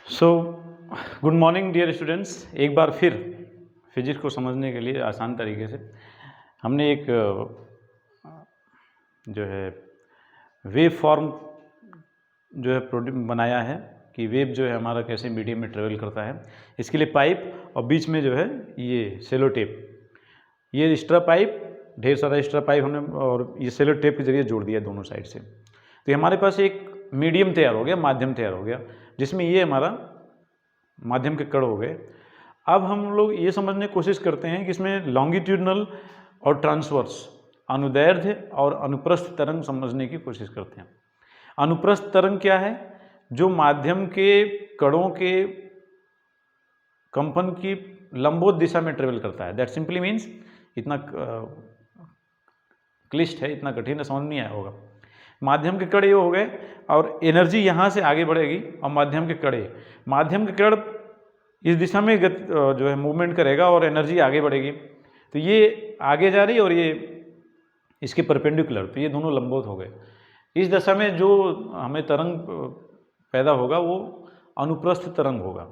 सो good morning dear students. एक बार फिर फिजिक्स को समझने के लिए आसान तरीके से हमने एक जो है वेव फॉर्म जो है बनाया है कि वेव जो है हमारा कैसे मीडियम में ट्रेवल करता है। इसके लिए पाइप और बीच में जो है ये सेलो टेप, ये एक्स्ट्रा पाइप, ढेर सारा एक्स्ट्रा पाइप हमने और ये सेलो टेप के जरिए जोड़ दिया दोनों साइड से। तो हमारे पास एक मीडियम तैयार हो गया, माध्यम तैयार हो गया, जिसमें ये हमारा माध्यम के कण हो गए। अब हम लोग ये समझने की कोशिश करते हैं कि इसमें लॉन्गिट्यूडनल और ट्रांसवर्स, अनुदैर्ध्य और अनुप्रस्थ तरंग समझने की कोशिश करते हैं। अनुप्रस्थ तरंग क्या है? जो माध्यम के कणों के कंपन की लंबोत दिशा में ट्रेवल करता है। दैट सिंपली मीन्स, इतना क्लिष्ट है, इतना कठिन है, समझ नहीं आया होगा। माध्यम के कण ये हो गए और एनर्जी यहाँ से आगे बढ़ेगी और माध्यम के कण इस दिशा में जो है मूवमेंट करेगा और एनर्जी आगे बढ़ेगी। तो ये आगे जा रही और ये इसके परपेंडिकुलर, तो ये दोनों लंबवत हो गए। इस दशा में जो हमें तरंग पैदा होगा वो अनुप्रस्थ तरंग होगा।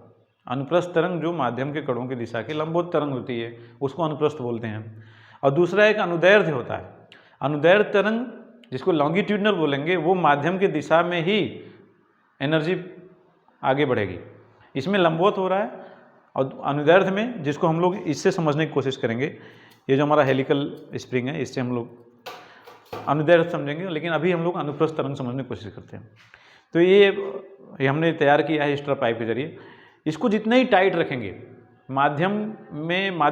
अनुप्रस्थ तरंग जो माध्यम के कणों की दिशा की लंबवत तरंग होती है उसको अनुप्रस्थ बोलते हैं। और दूसरा एक अनुदैर्ध्य होता है। अनुदैर्ध्य तरंग, जिसको लॉन्गिट्यूडनल बोलेंगे, वो माध्यम की दिशा में ही एनर्जी आगे बढ़ेगी। इसमें लंबवत हो रहा है। और अनुदैर्ध्य में, जिसको हम लोग इससे समझने की कोशिश करेंगे, ये जो हमारा हेलिकल स्प्रिंग है, इससे हम लोग अनुदैर्ध्य समझेंगे, लेकिन अभी हम लोग अनुप्रस्थ तरंग समझने की कोशिश करते हैं। तो ये हमने तैयार किया है एक्स्ट्रा पाइप के जरिए। इसको जितने ही टाइट रखेंगे माध्यम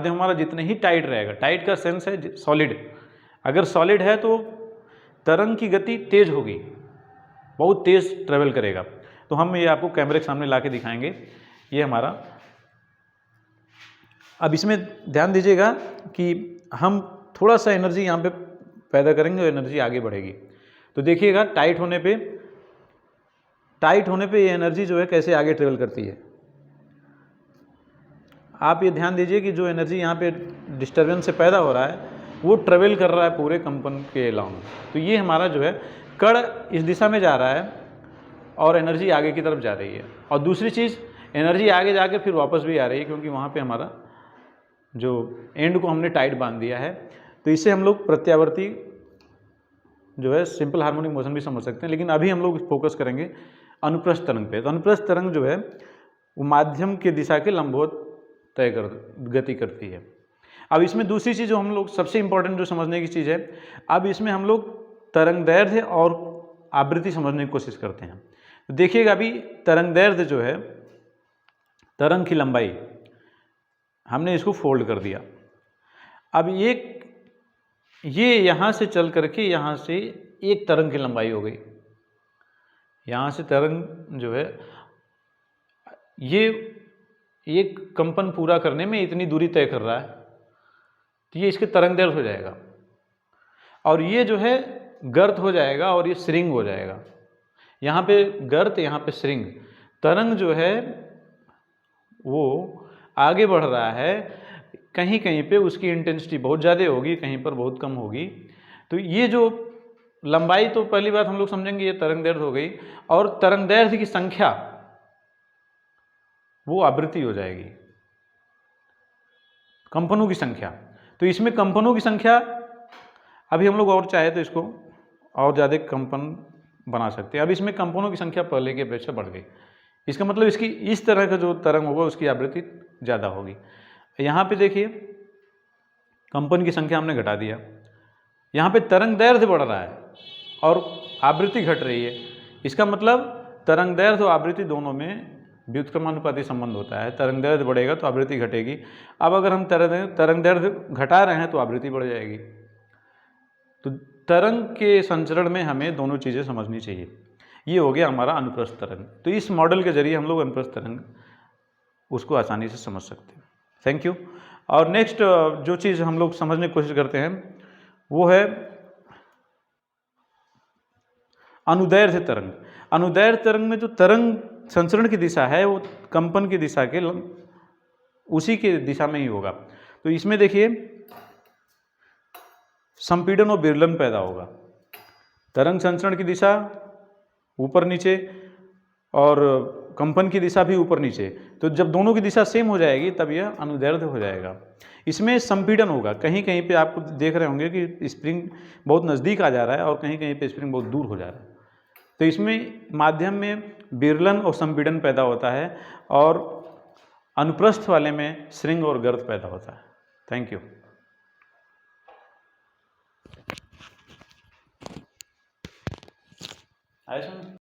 हमारा जितने ही टाइट रहेगा, टाइट का सेंस है सॉलिड, अगर सॉलिड है तो तरंग की गति तेज होगी, बहुत तेज ट्रेवल करेगा। तो हम ये आपको कैमरे के सामने ला के दिखाएंगे। ये हमारा, अब इसमें ध्यान दीजिएगा कि हम थोड़ा सा एनर्जी यहाँ पे पैदा करेंगे और एनर्जी आगे बढ़ेगी। तो देखिएगा टाइट होने पे ये एनर्जी जो है कैसे आगे ट्रेवल करती है। आप ये ध्यान दीजिए कि जो एनर्जी यहाँ पे डिस्टर्बेंस से पैदा हो रहा है वो ट्रेवल कर रहा है पूरे कंपन के अलाउंग। तो ये हमारा जो है कण इस दिशा में जा रहा है और एनर्जी आगे की तरफ जा रही है। और दूसरी चीज़, एनर्जी आगे जाके फिर वापस भी आ रही है, क्योंकि वहाँ पे हमारा जो एंड को हमने टाइट बांध दिया है। तो इससे हम लोग प्रत्यावर्ती जो है सिंपल हार्मोनिक मोशन भी समझ सकते हैं, लेकिन अभी हम लोग फोकस करेंगे अनुप्रस्थ तरंग पे। तो अनुप्रस्थ तरंग जो है वो माध्यम की दिशा के लंबवत गति करती है। अब इसमें दूसरी चीज़ जो हम लोग सबसे इंपॉर्टेंट जो समझने की चीज़ है, अब इसमें हम लोग तरंगदैर्ध्य और आवृत्ति समझने की कोशिश करते हैं। तो देखिएगा अभी तरंगदैर्ध्य जो है, तरंग की लंबाई, हमने इसको फोल्ड कर दिया। अब ये यहाँ से चल करके यहाँ से एक तरंग की लंबाई हो गई। यहाँ से तरंग जो है ये एक कंपन पूरा करने में इतनी दूरी तय कर रहा है, तो ये इसके तरंगदैर्ध्य हो जाएगा। और ये जो है गर्त हो जाएगा और ये श्रिंग हो जाएगा। यहाँ पे गर्त, यहाँ पे श्रिंग। तरंग जो है वो आगे बढ़ रहा है, कहीं कहीं पे उसकी इंटेंसिटी बहुत ज़्यादा होगी, कहीं पर बहुत कम होगी। तो ये जो लंबाई, तो पहली बात हम लोग समझेंगे ये तरंगदैर्ध्य हो गई। और तरंगदैर्ध्य की संख्या वो आवृत्ति हो जाएगी, कंपनों की संख्या। तो इसमें कंपनों की संख्या, अभी हम लोग और चाहे तो इसको और ज़्यादा कंपन बना सकते हैं। अब इसमें कंपनों की संख्या पहले की अपेक्षा बढ़ गई। इसका मतलब इसकी इस तरह का जो तरंग होगा उसकी आवृत्ति ज़्यादा होगी। यहाँ पे देखिए कंपन की संख्या हमने घटा दिया, यहाँ पे तरंगदैर्ध्य बढ़ रहा है और आवृत्ति घट रही है। इसका मतलब तरंगदैर्ध्य और आवृत्ति दोनों में व्युत्क्रमानुपाती संबंध होता है। तरंगदैर्ध्य बढ़ेगा तो आवृत्ति घटेगी। अब अगर हम तरंगदैर्ध्य घटा रहे हैं तो आवृत्ति बढ़ जाएगी। तो तरंग के संचरण में हमें दोनों चीज़ें समझनी चाहिए। ये हो गया हमारा अनुप्रस्थ तरंग। तो इस मॉडल के जरिए हम लोग अनुप्रस्थ तरंग उसको आसानी से समझ सकते हैं। Thank you. और नेक्स्ट जो चीज़ हम लोग समझने की कोशिश करते हैं वो है अनुदैर्ध्य तरंग। अनुदैर्ध्य तरंग में जो तरंग संचरण की दिशा है वो कंपन की दिशा के उसी के दिशा में ही होगा। तो इसमें देखिए संपीड़न और विरलन पैदा होगा। तरंग संचरण की दिशा ऊपर नीचे और कंपन की दिशा भी ऊपर नीचे। तो जब दोनों की दिशा सेम हो जाएगी तब यह अनुदैर्ध्य हो जाएगा। इसमें संपीड़न होगा, कहीं कहीं पे आप देख रहे होंगे कि स्प्रिंग बहुत नज़दीक आ जा रहा है और कहीं कहीं पे स्प्रिंग बहुत दूर हो जा रहा है। तो इसमें माध्यम में विरलन और संपीड़न पैदा होता है और अनुप्रस्थ वाले में श्रिंग और गर्त पैदा होता है। Thank you. आया समझ?